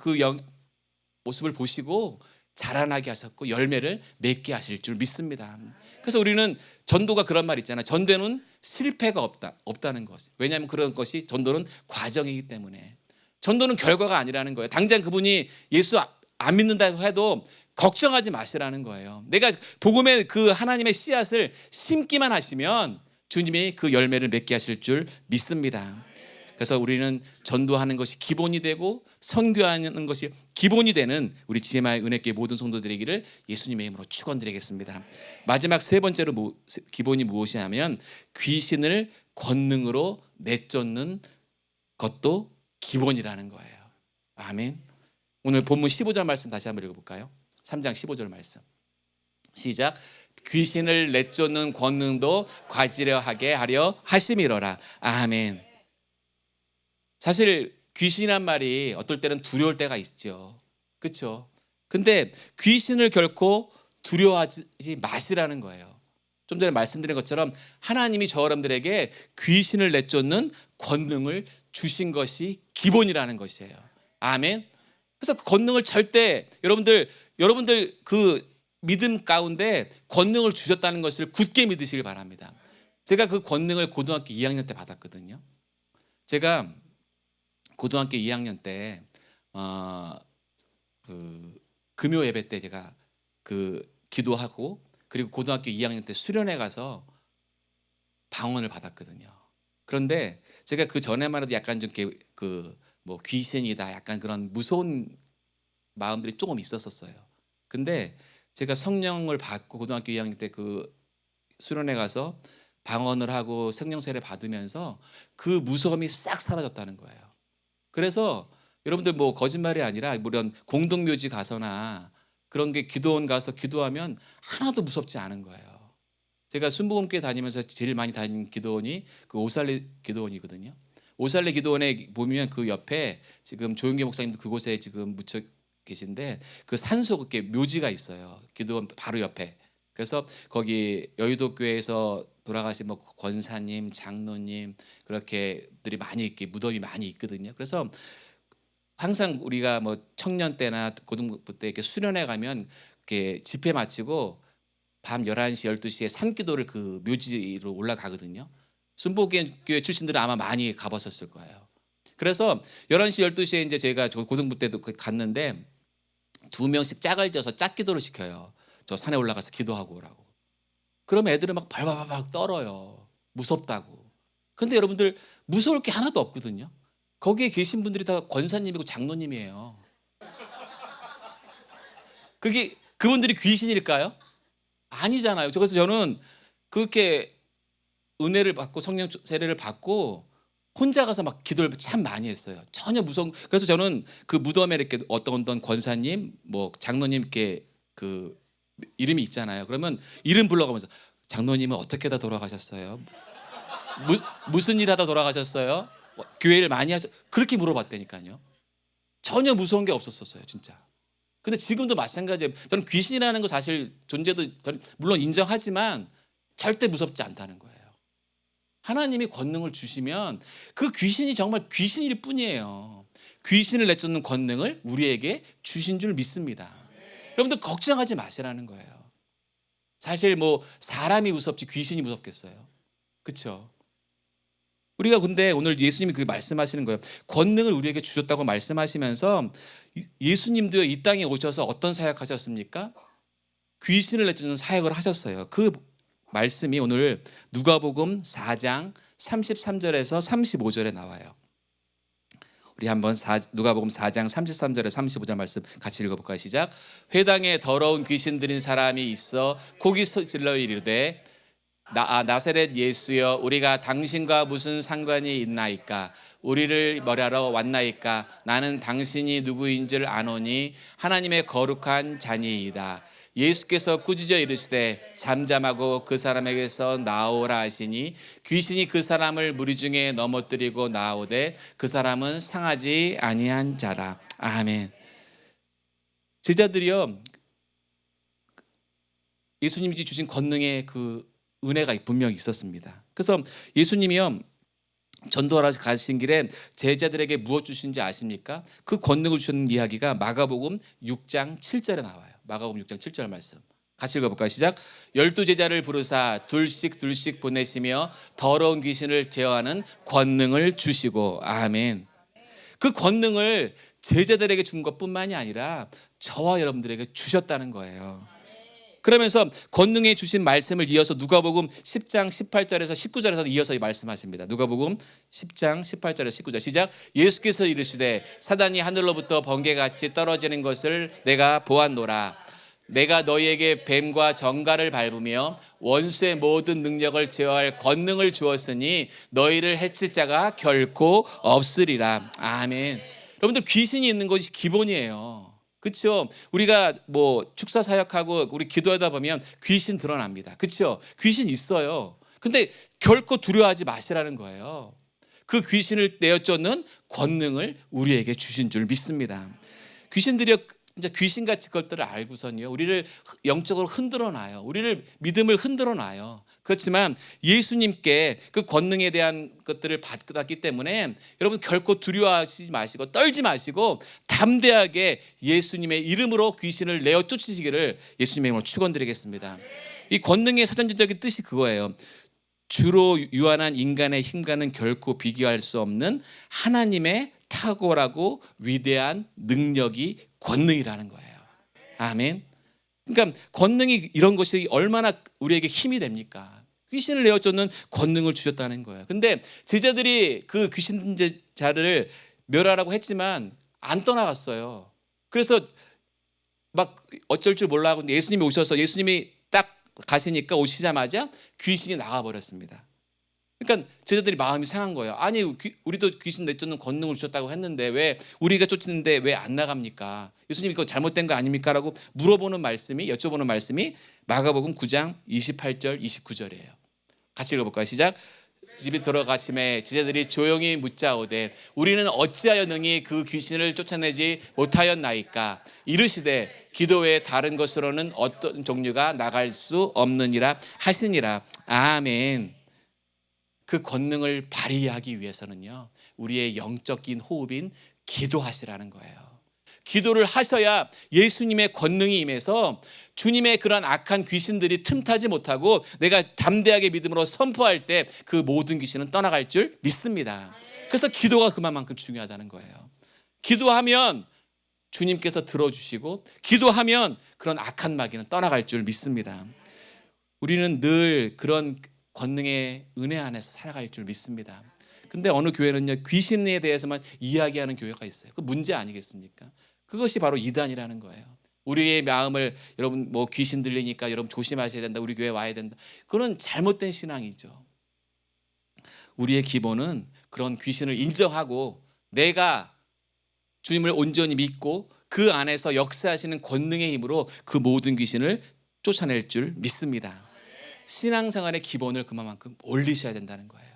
모습을 보시고 자라나게 하셨고 열매를 맺게 하실 줄 믿습니다. 그래서 우리는 전도가 그런 말 있잖아요. 전도는 실패가 없다는 것. 왜냐하면 그런 것이 전도는 과정이기 때문에. 전도는 결과가 아니라는 거예요. 당장 그분이 예수 안 믿는다고 해도 걱정하지 마시라는 거예요. 내가 복음의 그 하나님의 씨앗을 심기만 하시면 주님이 그 열매를 맺게 하실 줄 믿습니다. 그래서 우리는 전도하는 것이 기본이 되고 선교하는 것이 기본이 되는 우리 GMI 은혜교회 모든 성도들이기를 예수님의 이름으로 축원드리겠습니다. 마지막 세 번째로 기본이 무엇이냐면 귀신을 권능으로 내쫓는 것도 기본이라는 거예요. 아멘. 오늘 본문 15절 말씀 다시 한번 읽어볼까요? 3장 15절 말씀 시작. 귀신을 내쫓는 권능도 가지려하게 하려 하심이로라. 아멘. 사실 귀신이란 말이 어떨 때는 두려울 때가 있죠. 그렇죠? 근데 귀신을 결코 두려워하지 마시라는 거예요. 좀 전에 말씀드린 것처럼 하나님이 저 여러분들에게 귀신을 내쫓는 권능을 주신 것이 기본이라는 것이에요. 아멘. 그래서 그 권능을 절대 여러분들 그 믿음 가운데 권능을 주셨다는 것을 굳게 믿으시길 바랍니다. 제가 그 권능을 고등학교 2학년 때 받았거든요. 제가 고등학교 2학년 때 그 금요 예배 때 제가 그 기도하고 그리고 고등학교 2학년 때 수련회 가서 방언을 받았거든요. 그런데 제가 그 전에만 해도 약간 좀 그 뭐 귀신이다 약간 그런 무서운 마음들이 조금 있었어요. 근데 제가 성령을 받고 고등학교 2학년 때 그 수련회 가서 방언을 하고 성령 세례 받으면서 그 무서움이 싹 사라졌다는 거예요. 그래서 여러분들 뭐 거짓말이 아니라 물론 공동묘지 가서나 그런 게 기도원 가서 기도하면 하나도 무섭지 않은 거예요. 제가 순복음교회 다니면서 제일 많이 다닌 기도원이 그 오살레 기도원이거든요. 오살레 기도원에 보면 그 옆에 지금 조용계 목사님도 그곳에 지금 묻혀 계신데 그 산소 그렇게 묘지가 있어요. 기도원 바로 옆에. 그래서 거기 여의도 교회에서 돌아가신 뭐 권사님, 장로님 그렇게들이 많이 이렇게 무덤이 많이 있거든요. 그래서 항상 우리가 뭐 청년 때나 고등부 때 이렇게 수련회 가면 이렇게 집회 마치고 밤 11시, 12시에 산기도를 그 묘지로 올라가거든요. 순복음교회 출신들은 아마 많이 가봤었을 거예요. 그래서 11시, 12시에 이제 제가 고등부 때도 갔는데 2명씩 짝을 져서 짝기도를 시켜요. 저 산에 올라가서 기도하고 오라고. 그럼 애들은 막 발발발 떨어요. 무섭다고. 근데 여러분들 무서울 게 하나도 없거든요. 거기에 계신 분들이 다 권사님이고 장로님이에요. 그분들이 귀신일까요? 아니잖아요. 그래서 저는 그렇게 은혜를 받고 성령 세례를 받고 혼자 가서 막 기도를 참 많이 했어요. 전혀 무서운. 그래서 저는 그 무덤에 이렇게 어떤 권사님, 뭐 장로님께 그 이름이 있잖아요. 그러면 이름 불러가면서 장로님은 어떻게 다 돌아가셨어요? 무슨 일 하다 돌아가셨어요? 교회를 많이 하셨. 그렇게 물어봤다니까요. 전혀 무서운 게 없었어요, 진짜. 근데 지금도 마찬가지예요. 저는 귀신이라는 거 사실 존재도 저는 물론 인정하지만 절대 무섭지 않다는 거예요. 하나님이 권능을 주시면 그 귀신이 정말 귀신일 뿐이에요. 귀신을 내쫓는 권능을 우리에게 주신 줄 믿습니다. 여러분들 걱정하지 마시라는 거예요. 사실 뭐 사람이 무섭지 귀신이 무섭겠어요. 그렇죠? 우리가 근데 오늘 예수님이 그 말씀하시는 거예요. 권능을 우리에게 주셨다고 말씀하시면서 예수님도 이 땅에 오셔서 어떤 사역하셨습니까? 귀신을 내쫓는 사역을 하셨어요. 그 말씀이 오늘 누가복음 4장 33절에서 35절에 나와요. 우리 한번 누가복음 4장 33절에서 35절 말씀 같이 읽어볼까요? 시작. 회당에 더러운 귀신 들인 사람이 있어 고기 질러 이르되 나사렛 예수여 우리가 당신과 무슨 상관이 있나이까? 우리를 멸하러 왔나이까? 나는 당신이 누구인 줄 아노니 하나님의 거룩한 자니이다. 예수께서 꾸짖어 이르시되 잠잠하고 그 사람에게서 나오라 하시니 귀신이 그 사람을 무리 중에 넘어뜨리고 나오되 그 사람은 상하지 아니한 자라. 아멘. 제자들이요 예수님이 주신 권능의 그 은혜가 분명히 있었습니다. 그래서 예수님이요 전도하러 가신 길에 제자들에게 무엇 주신지 아십니까? 그 권능을 주신 이야기가 마가복음 6장 7절에 나와요. 마가복음 6장 7절 말씀 같이 읽어볼까요? 시작. 12제자를 부르사 둘씩 보내시며 더러운 귀신을 제어하는 권능을 주시고. 아멘. 그 권능을 제자들에게 준 것뿐만이 아니라 저와 여러분들에게 주셨다는 거예요. 그러면서 권능에 주신 말씀을 이어서 누가복음 10장 18절에서 19절에서 이어서 말씀하십니다. 누가복음 10장 18절에서 19절 시작. 예수께서 이르시되 사단이 하늘로부터 번개같이 떨어지는 것을 내가 보았노라. 내가 너희에게 뱀과 정갈을 밟으며 원수의 모든 능력을 제어할 권능을 주었으니 너희를 해칠 자가 결코 없으리라. 아멘. 여러분들 귀신이 있는 것이 기본이에요. 그렇죠? 우리가 뭐 축사 사역하고 우리 기도하다 보면 귀신 드러납니다. 그렇죠? 귀신 있어요. 근데 결코 두려워하지 마시라는 거예요. 그 귀신을 내어쫓는 권능을 우리에게 주신 줄 믿습니다. 귀신들이 진짜 귀신같이 것들을 알고선요 우리를 영적으로 흔들어 놔요. 우리를 믿음을 흔들어 놔요. 그렇지만 예수님께 그 권능에 대한 것들을 받았기 때문에 여러분 결코 두려워하지 마시고 떨지 마시고 담대하게 예수님의 이름으로 귀신을 내어 쫓으시기를 예수님의 이름으로 축원드리겠습니다. 이 권능의 사전적인 뜻이 그거예요. 주로 유한한 인간의 힘과는 결코 비교할 수 없는 하나님의 탁월하고 위대한 능력이 권능이라는 거예요. 아멘. 그러니까 권능이 이런 것이 얼마나 우리에게 힘이 됩니까? 귀신을 내어쫓는 권능을 주셨다는 거예요. 근데 제자들이 그 귀신자를 멸하라고 했지만 안 떠나갔어요. 그래서 막 어쩔 줄 몰라 하고 예수님이 오셔서 예수님이 딱 가시니까 오시자마자 귀신이 나가버렸습니다. 그러니까 제자들이 마음이 상한 거예요. 아니 우리도 귀신 내쫓는 권능을 주셨다고 했는데 왜 우리가 쫓는데 왜 안 나갑니까? 예수님 이거 잘못된 거 아닙니까? 라고 여쭤보는 말씀이 마가복음 9장 28절 29절이에요. 같이 읽어볼까요? 시작. 집에 들어가심에 제자들이 조용히 묻자오되 우리는 어찌하여 능히 그 귀신을 쫓아내지 못하였나이까? 이르시되 기도 외에 다른 것으로는 어떤 종류가 나갈 수 없느니라 하시니라. 아멘. 그 권능을 발휘하기 위해서는요 우리의 영적인 호흡인 기도하시라는 거예요. 기도를 하셔야 예수님의 권능이 임해서 주님의 그런 악한 귀신들이 틈타지 못하고 내가 담대하게 믿음으로 선포할 때 그 모든 귀신은 떠나갈 줄 믿습니다. 그래서 기도가 그만큼 중요하다는 거예요. 기도하면 주님께서 들어주시고 기도하면 그런 악한 마귀는 떠나갈 줄 믿습니다. 우리는 늘 그런 권능의 은혜 안에서 살아갈 줄 믿습니다. 근데 어느 교회는요 귀신에 대해서만 이야기하는 교회가 있어요. 그 문제 아니겠습니까? 그것이 바로 이단이라는 거예요. 우리의 마음을 여러분 뭐 귀신 들리니까 여러분 조심하셔야 된다. 우리 교회 와야 된다. 그건 잘못된 신앙이죠. 우리의 기본은 그런 귀신을 인정하고 내가 주님을 온전히 믿고 그 안에서 역사하시는 권능의 힘으로 그 모든 귀신을 쫓아낼 줄 믿습니다. 신앙생활의 기본을 그만큼 올리셔야 된다는 거예요.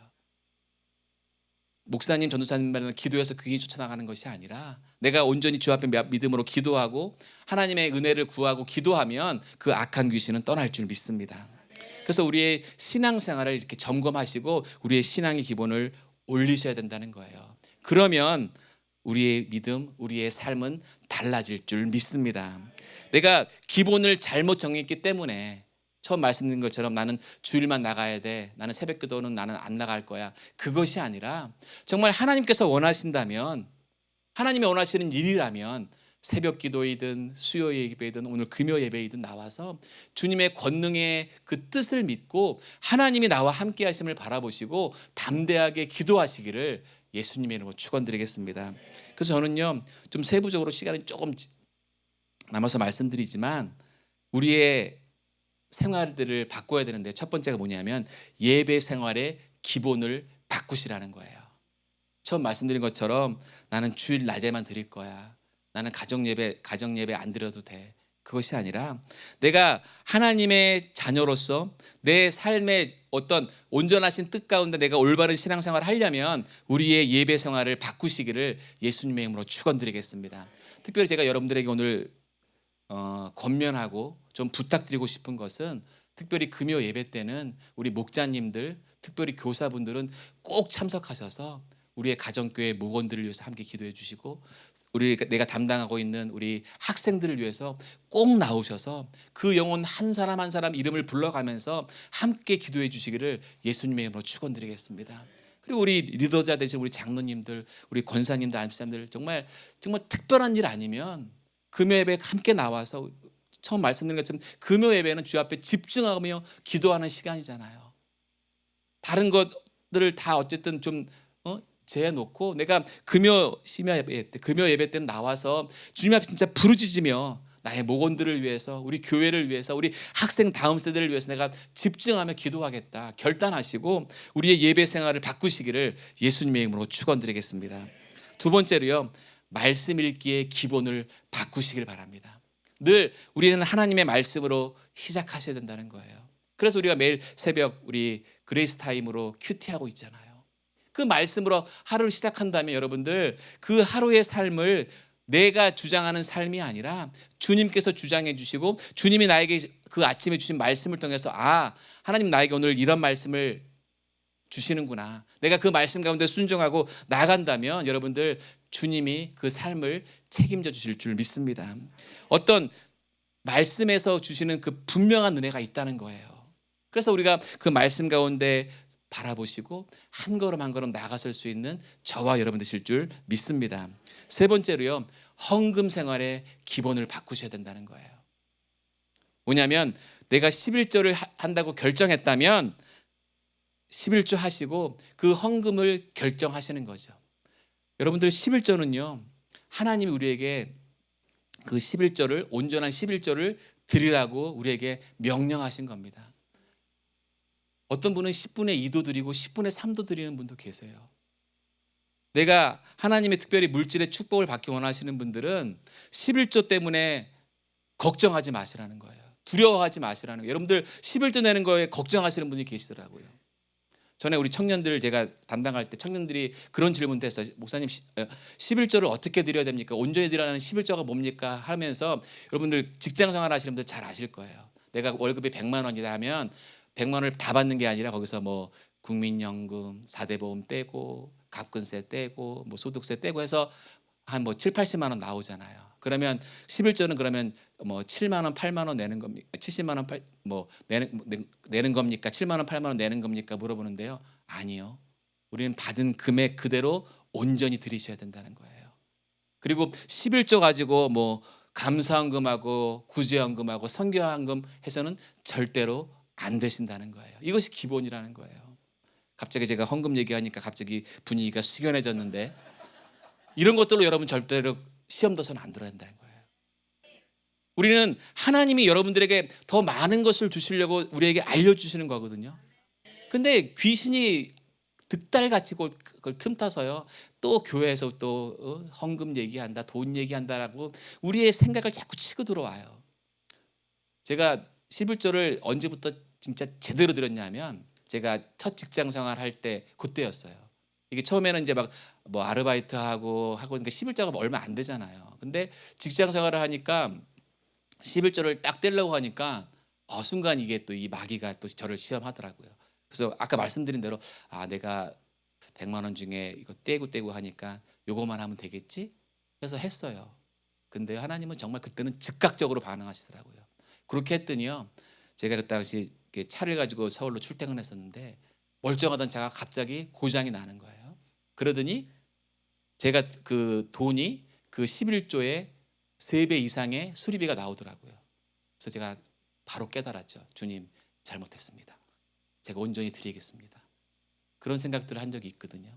목사님, 전도사님만은 기도해서 귀신이 쫓아나가는 것이 아니라 내가 온전히 주 앞에 믿음으로 기도하고 하나님의 은혜를 구하고 기도하면 그 악한 귀신은 떠날 줄 믿습니다. 그래서 우리의 신앙생활을 이렇게 점검하시고 우리의 신앙의 기본을 올리셔야 된다는 거예요. 그러면 우리의 믿음, 우리의 삶은 달라질 줄 믿습니다. 내가 기본을 잘못 정했기 때문에 처음 말씀드린 것처럼 나는 주일만 나가야 돼. 나는 새벽 기도는 나는 안 나갈 거야. 그것이 아니라 정말 하나님께서 원하신다면 하나님이 원하시는 일이라면 새벽 기도이든 수요 예배이든 오늘 금요 예배이든 나와서 주님의 권능의 그 뜻을 믿고 하나님이 나와 함께 하심을 바라보시고 담대하게 기도하시기를 예수님의 이름으로 축원드리겠습니다. 그래서 저는요 좀 세부적으로 시간이 조금 남아서 말씀드리지만 우리의 생활들을 바꿔야 되는데 첫 번째가 뭐냐면 예배 생활의 기본을 바꾸시라는 거예요. 처음 말씀드린 것처럼 나는 주일 낮에만 드릴 거야. 나는 가정 예배 안 드려도 돼. 그것이 아니라 내가 하나님의 자녀로서 내 삶의 어떤 온전하신 뜻 가운데 내가 올바른 신앙생활을 하려면 우리의 예배 생활을 바꾸시기를 예수님의 이름으로 축원드리겠습니다. 특별히 제가 여러분들에게 오늘 권면하고 좀 부탁드리고 싶은 것은 특별히 금요 예배 때는 우리 목자님들, 특별히 교사분들은 꼭 참석하셔서 우리의 가정교회 목원들을 위해서 함께 기도해 주시고 내가 담당하고 있는 우리 학생들을 위해서 꼭 나오셔서 그 영혼 한 사람 한 사람 이름을 불러가면서 함께 기도해 주시기를 예수님의 이름으로 축원드리겠습니다. 그리고 우리 리더자 되신 우리 장로님들, 우리 권사님들, 안수사님들 정말 특별한 일 아니면 금요 예배에 함께 나와서 처음 말씀드린 것처럼 금요 예배는 주 앞에 집중하며 기도하는 시간이잖아요. 다른 것들을 다 어쨌든 좀 제해놓고 내가 금요 심야 예배 때, 금요 예배 때는 나와서 주님 앞에 진짜 부르짖으며 나의 목원들을 위해서, 우리 교회를 위해서, 우리 학생 다음 세대를 위해서 내가 집중하며 기도하겠다 결단하시고 우리의 예배 생활을 바꾸시기를 예수님의 이름으로 축원드리겠습니다. 두 번째로요, 말씀 읽기의 기본을 바꾸시길 바랍니다. 늘 우리는 하나님의 말씀으로 시작하셔야 된다는 거예요. 그래서 우리가 매일 새벽 우리 그레이스 타임으로 큐티하고 있잖아요. 그 말씀으로 하루를 시작한다면 여러분들 그 하루의 삶을 내가 주장하는 삶이 아니라 주님께서 주장해 주시고 주님이 나에게 그 아침에 주신 말씀을 통해서 하나님 나에게 오늘 이런 말씀을 주시는구나. 내가 그 말씀 가운데 순종하고 나간다면 여러분들 주님이 그 삶을 책임져 주실 줄 믿습니다. 어떤 말씀에서 주시는 그 분명한 은혜가 있다는 거예요. 그래서 우리가 그 말씀 가운데 바라보시고 한 걸음 한 걸음 나아가설 수 있는 저와 여러분 되실 줄 믿습니다. 세 번째로요, 헌금 생활의 기본을 바꾸셔야 된다는 거예요. 뭐냐면 내가 11조를 한다고 결정했다면 11조 하시고 그 헌금을 결정하시는 거죠. 여러분들 11조는요, 하나님이 우리에게 그 11조를, 온전한 11조를 드리라고 우리에게 명령하신 겁니다. 어떤 분은 10분의 2도 드리고 10분의 3도 드리는 분도 계세요. 내가 하나님의 특별히 물질의 축복을 받기 원하시는 분들은 11조 때문에 걱정하지 마시라는 거예요. 두려워하지 마시라는 거예요. 여러분들 11조 내는 거에 걱정하시는 분이 계시더라고요. 전에 우리 청년들 제가 담당할 때 청년들이 그런 질문도 했어요. 목사님 11조를 어떻게 드려야 됩니까? 온전히 드리라는 11조가 뭡니까? 하면서 여러분들 직장 생활 하시는 분들 잘 아실 거예요. 내가 월급이 100만 원이다 하면 100만 원을 다 받는 게 아니라 거기서 뭐 국민연금, 4대 보험 떼고 갑근세 떼고 뭐 소득세 떼고 해서 한 뭐 7, 80만 원 나오잖아요. 그러면 11조는 그러면 뭐 7만 원, 8만 원 내는 겁니까? 70만 원 내는 겁니까? 7만 원, 8만 원 내는 겁니까? 물어보는데요. 아니요. 우리는 받은 금액 그대로 온전히 드리셔야 된다는 거예요. 그리고 11조 가지고 뭐 감사헌금하고 구제헌금하고 선교헌금 해서는 절대로 안 되신다는 거예요. 이것이 기본이라는 거예요. 갑자기 제가 헌금 얘기하니까 갑자기 분위기가 숙연해졌는데 이런 것들로 여러분 절대로 시험 둬서는 안 들어야 된다는 거예요. 우리는 하나님이 여러분들에게 더 많은 것을 주시려고 우리에게 알려주시는 거거든요. 근데 귀신이 득달같이 그걸 틈타서요, 또 교회에서 또 헌금 얘기한다, 돈 얘기한다라고 우리의 생각을 자꾸 치고 들어와요. 제가 11조를 언제부터 진짜 제대로 드렸냐면 제가 첫 직장 생활 할 때 그때였어요. 이게 처음에는 이제 막 뭐 아르바이트 하고 그러니까 11조가 얼마 안 되잖아요. 근데 직장 생활을 하니까 11조를 딱 떼려고 하니까 순간 이게 또 이 마귀가 또 저를 시험하더라고요. 그래서 아까 말씀드린 대로 내가 100만 원 중에 이거 떼고 하니까 요거만 하면 되겠지? 해서 했어요. 근데 하나님은 정말 그때는 즉각적으로 반응하시더라고요. 그렇게 했더니요, 제가 그 당시 차를 가지고 서울로 출퇴근했었는데 멀쩡하던 차가 갑자기 고장이 나는 거예요. 그러더니 제가 그 돈이 그 11조의 3배 이상의 수리비가 나오더라고요. 그래서 제가 바로 깨달았죠. 주님, 잘못했습니다. 제가 온전히 드리겠습니다. 그런 생각들을 한 적이 있거든요.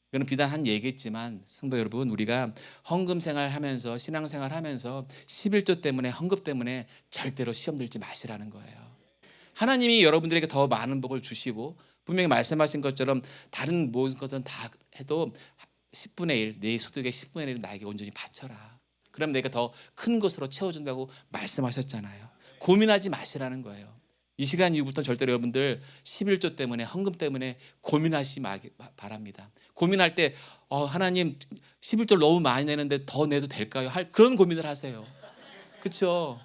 이거는 비단 한 얘기겠지만 성도 여러분, 우리가 헌금 생활하면서 신앙생활하면서 11조 때문에, 헌금 때문에 절대로 시험 들지 마시라는 거예요. 하나님이 여러분들에게 더 많은 복을 주시고 분명히 말씀하신 것처럼 다른 모든 것은 다 해도 10분의 1, 내 소득의 10분의 1을 나에게 온전히 바쳐라. 그럼 내가 더 큰 것으로 채워준다고 말씀하셨잖아요. 고민하지 마시라는 거예요. 이 시간 이후부터 절대로 여러분들 11조 때문에, 헌금 때문에 고민하시기 바랍니다. 고민할 때 하나님 11조를 너무 많이 내는데 더 내도 될까요? 그런 고민을 하세요. 그렇죠?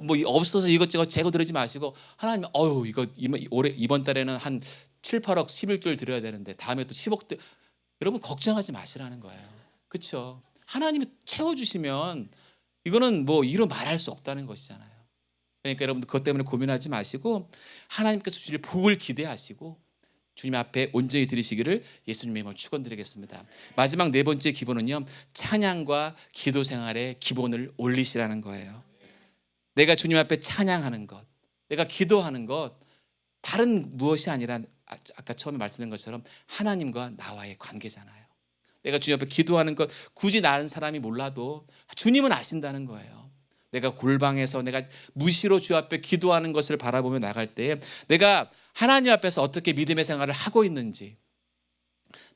뭐 없어서 이것저것 재고 드리지 마시고 하나님 이거 이번 달에는 한 7, 8억 11조를 드려야 되는데 다음에 또 10억 여러분 걱정하지 마시라는 거예요. 그렇죠? 하나님이 채워주시면 이거는 뭐 이루 말할 수 없다는 것이잖아요. 그러니까 여러분들 그것 때문에 고민하지 마시고 하나님께서 주실 복을 기대하시고 주님 앞에 온전히 드리시기를 예수님의 이름으로 축원드리겠습니다. 마지막 네 번째 기본은요, 찬양과 기도 생활의 기본을 올리시라는 거예요. 내가 주님 앞에 찬양하는 것, 내가 기도하는 것, 다른 무엇이 아니라 아까 처음에 말씀드린 것처럼 하나님과 나와의 관계잖아요. 내가 주님 앞에 기도하는 것, 굳이 나는 사람이 몰라도 주님은 아신다는 거예요. 내가 골방에서 내가 무시로 주 앞에 기도하는 것을 바라보며 나갈 때 내가 하나님 앞에서 어떻게 믿음의 생활을 하고 있는지,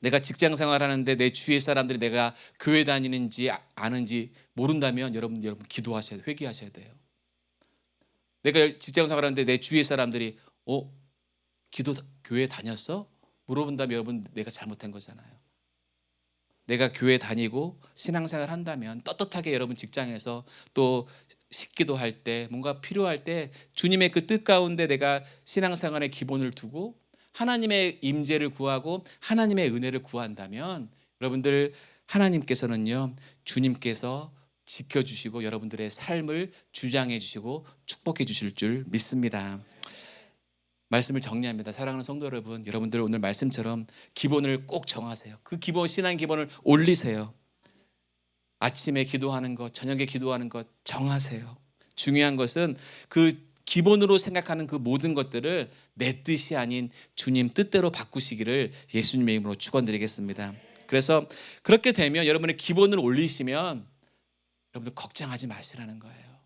내가 직장 생활하는데 내 주위의 사람들이 내가 교회 다니는지 아는지 모른다면 여러분 기도하셔야 돼요. 회개하셔야 돼요. 내가 직장 생활하는데 내 주위의 사람들이 교회 다녔어? 물어본다면 여러분 내가 잘못한 거잖아요. 내가 교회 다니고 신앙생활 한다면 떳떳하게 여러분 직장에서 또 식기도 할 때 뭔가 필요할 때 주님의 그 뜻 가운데 내가 신앙생활의 기본을 두고 하나님의 임재를 구하고 하나님의 은혜를 구한다면 여러분들 하나님께서는요 주님께서 지켜주시고 여러분들의 삶을 주장해 주시고 축복해 주실 줄 믿습니다. 말씀을 정리합니다. 사랑하는 성도 여러분, 여러분들 오늘 말씀처럼 기본을 꼭 정하세요. 그 기본, 신앙 기본을 올리세요. 아침에 기도하는 것, 저녁에 기도하는 것 정하세요. 중요한 것은 그 기본으로 생각하는 그 모든 것들을 내 뜻이 아닌 주님 뜻대로 바꾸시기를 예수님의 이름으로 축원드리겠습니다. 그래서 그렇게 되면 여러분의 기본을 올리시면 여러분들 걱정하지 마시라는 거예요.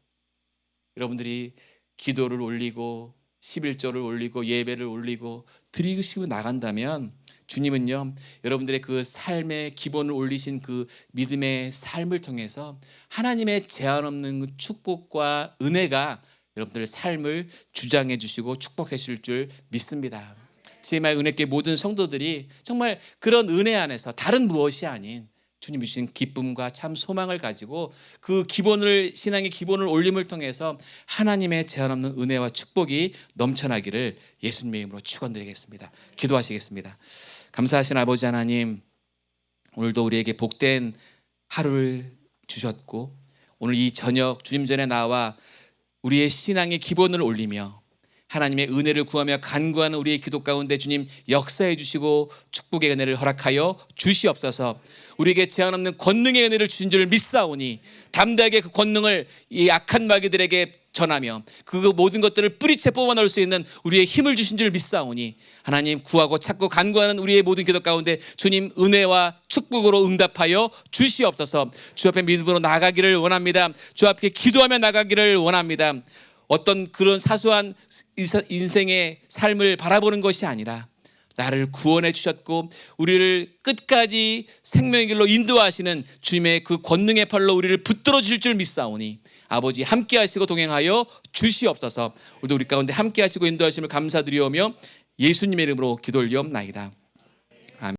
여러분들이 기도를 올리고 11조를 올리고 예배를 올리고 드리시고 나간다면 주님은요 여러분들의 그 삶의 기본을 올리신 그 믿음의 삶을 통해서 하나님의 제한 없는 축복과 은혜가 여러분들의 삶을 주장해 주시고 축복해 주실 줄 믿습니다. CMI 은혜교회 모든 성도들이 정말 그런 은혜 안에서 다른 무엇이 아닌 주님이 주신 기쁨과 참 소망을 가지고 그 기본을, 신앙의 기본을 올림을 통해서 하나님의 제한 없는 은혜와 축복이 넘쳐나기를 예수님의 이름으로 축원드리겠습니다. 기도하시겠습니다. 감사하신 아버지 하나님, 오늘도 우리에게 복된 하루를 주셨고 오늘 이 저녁 주님 전에 나와 우리의 신앙의 기본을 올리며 하나님의 은혜를 구하며 간구하는 우리의 기도 가운데 주님 역사해 주시고 축복의 은혜를 허락하여 주시옵소서. 우리에게 제한 없는 권능의 은혜를 주신 줄 믿사오니 담대하게 그 권능을 이 악한 마귀들에게 전하며 그 모든 것들을 뿌리채 뽑아넣을 수 있는 우리의 힘을 주신 줄 믿사오니 하나님 구하고 찾고 간구하는 우리의 모든 기도 가운데 주님 은혜와 축복으로 응답하여 주시옵소서. 주 앞에 믿음으로 나가기를 원합니다. 주 앞에 기도하며 나가기를 원합니다. 어떤 그런 사소한 인생의 삶을 바라보는 것이 아니라 나를 구원해 주셨고 우리를 끝까지 생명의 길로 인도하시는 주님의 그 권능의 팔로 우리를 붙들어 주실 줄 믿사오니 아버지 함께 하시고 동행하여 주시옵소서. 오늘도 우리 가운데 함께 하시고 인도하심을 감사드리오며 예수님의 이름으로 기도 올리옵나이다.